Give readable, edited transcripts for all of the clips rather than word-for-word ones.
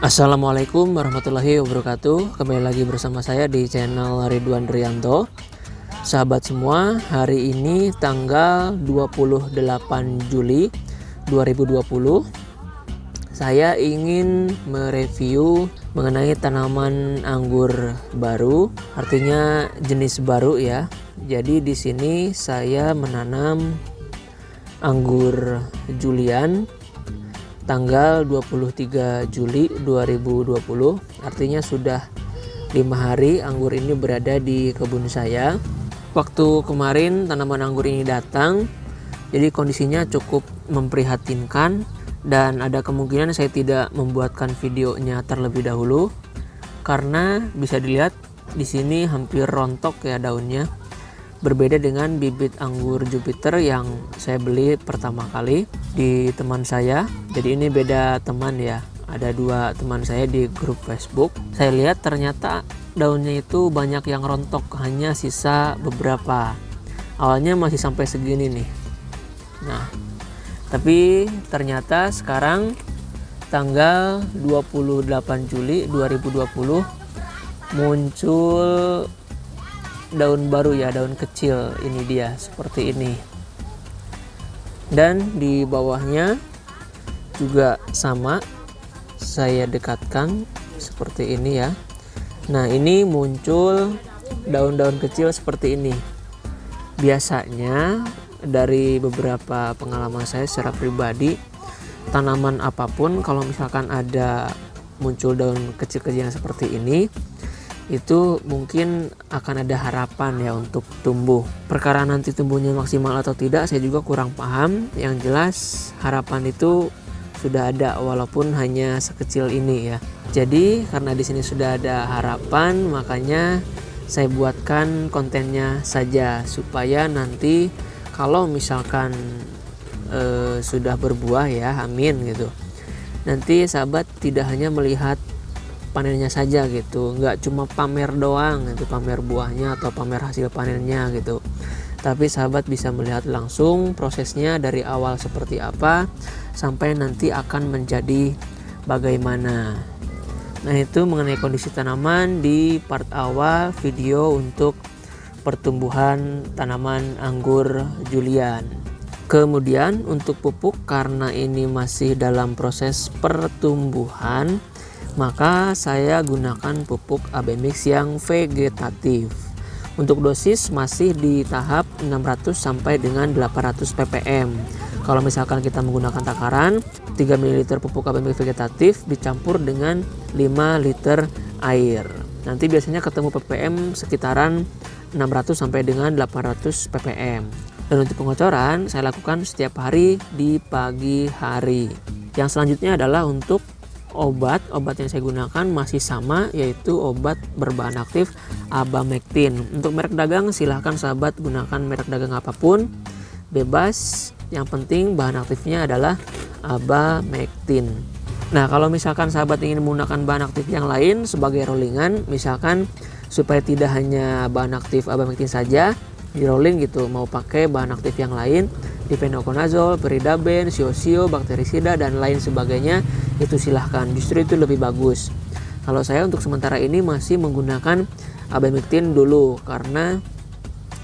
Assalamualaikum warahmatullahi wabarakatuh. Kembali lagi bersama saya di channel Ridwan Rianto. Sahabat semua, hari ini tanggal 28 Juli 2020, saya ingin mereview mengenai tanaman anggur baru, artinya jenis baru ya. Jadi di sini saya menanam anggur Julian tanggal 23 Juli 2020, artinya sudah 5 hari anggur ini berada di kebun saya. Waktu kemarin tanaman anggur ini datang, jadi kondisinya cukup memprihatinkan dan ada kemungkinan saya tidak membuatkan videonya terlebih dahulu karena bisa dilihat di sini hampir rontok ya daunnya. Berbeda dengan bibit anggur Jupiter yang saya beli pertama kali di teman saya. Jadi ini beda teman ya. Ada 2 teman saya di grup Facebook. Saya lihat ternyata daunnya itu banyak yang rontok, hanya sisa beberapa. Awalnya masih sampai segini nih. Nah, tapi ternyata sekarang tanggal 28 Juli 2020 muncul daun baru ya, daun kecil. Ini dia seperti ini, dan di bawahnya juga sama, saya dekatkan seperti ini ya. Nah, ini muncul daun-daun kecil seperti ini. Biasanya dari beberapa pengalaman saya secara pribadi, tanaman apapun kalau misalkan ada muncul daun kecil-kecil yang seperti ini, itu mungkin akan ada harapan ya untuk tumbuh. Perkara nanti tumbuhnya maksimal atau tidak saya juga kurang paham. Yang jelas harapan itu sudah ada walaupun hanya sekecil ini ya. Jadi karena di sini sudah ada harapan, makanya saya buatkan kontennya saja supaya nanti kalau misalkan sudah berbuah ya, amin gitu. Nanti sahabat tidak hanya melihat panennya saja gitu, nggak cuma pamer doang itu, pamer buahnya atau pamer hasil panennya gitu, tapi sahabat bisa melihat langsung prosesnya dari awal seperti apa sampai nanti akan menjadi bagaimana. Nah, itu mengenai kondisi tanaman di part awal video untuk pertumbuhan tanaman anggur Julian. Kemudian untuk pupuk, karena ini masih dalam proses pertumbuhan, maka saya gunakan pupuk AB Mix yang vegetatif. Untuk dosis masih di tahap 600 sampai dengan 800 ppm. Kalau misalkan kita menggunakan takaran 3 ml pupuk AB Mix vegetatif dicampur dengan 5 liter air. Nanti biasanya ketemu ppm sekitaran 600 sampai dengan 800 ppm. Dan untuk pengocoran saya lakukan setiap hari di pagi hari. Yang selanjutnya adalah untuk obat yang saya gunakan masih sama, yaitu obat berbahan aktif Abamectin. Untuk merek dagang silahkan sahabat gunakan merek dagang apapun, bebas, yang penting bahan aktifnya adalah Abamectin. Nah, kalau misalkan sahabat ingin menggunakan bahan aktif yang lain sebagai rollingan, misalkan supaya tidak hanya bahan aktif Abamectin saja di rolling gitu, mau pakai bahan aktif yang lain, difenoconazole, pyridaben, siosio, bakterisida dan lain sebagainya, itu silahkan, justru itu lebih bagus. Kalau saya untuk sementara ini masih menggunakan Abamectin dulu karena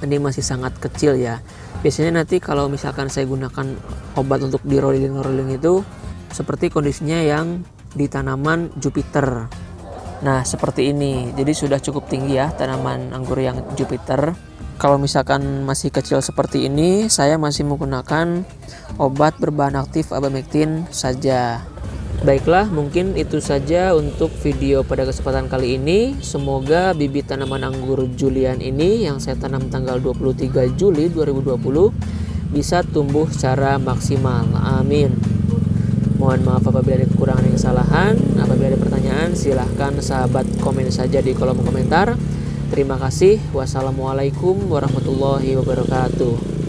ini masih sangat kecil ya. Biasanya nanti kalau misalkan saya gunakan obat untuk di rolling itu seperti kondisinya yang di tanaman Jupiter. Nah, seperti ini, jadi sudah cukup tinggi ya tanaman anggur yang Jupiter. Kalau misalkan masih kecil seperti ini, saya masih menggunakan obat berbahan aktif Abamectin saja. Baiklah, mungkin itu saja untuk video pada kesempatan kali ini. Semoga bibit tanaman anggur Julian ini yang saya tanam tanggal 23 Juli 2020 bisa tumbuh secara maksimal. Amin. Mohon maaf apabila ada kekurangan dan kesalahan. Apabila ada pertanyaan, silahkan sahabat komen saja di kolom komentar. Terima kasih. Wassalamualaikum warahmatullahi wabarakatuh.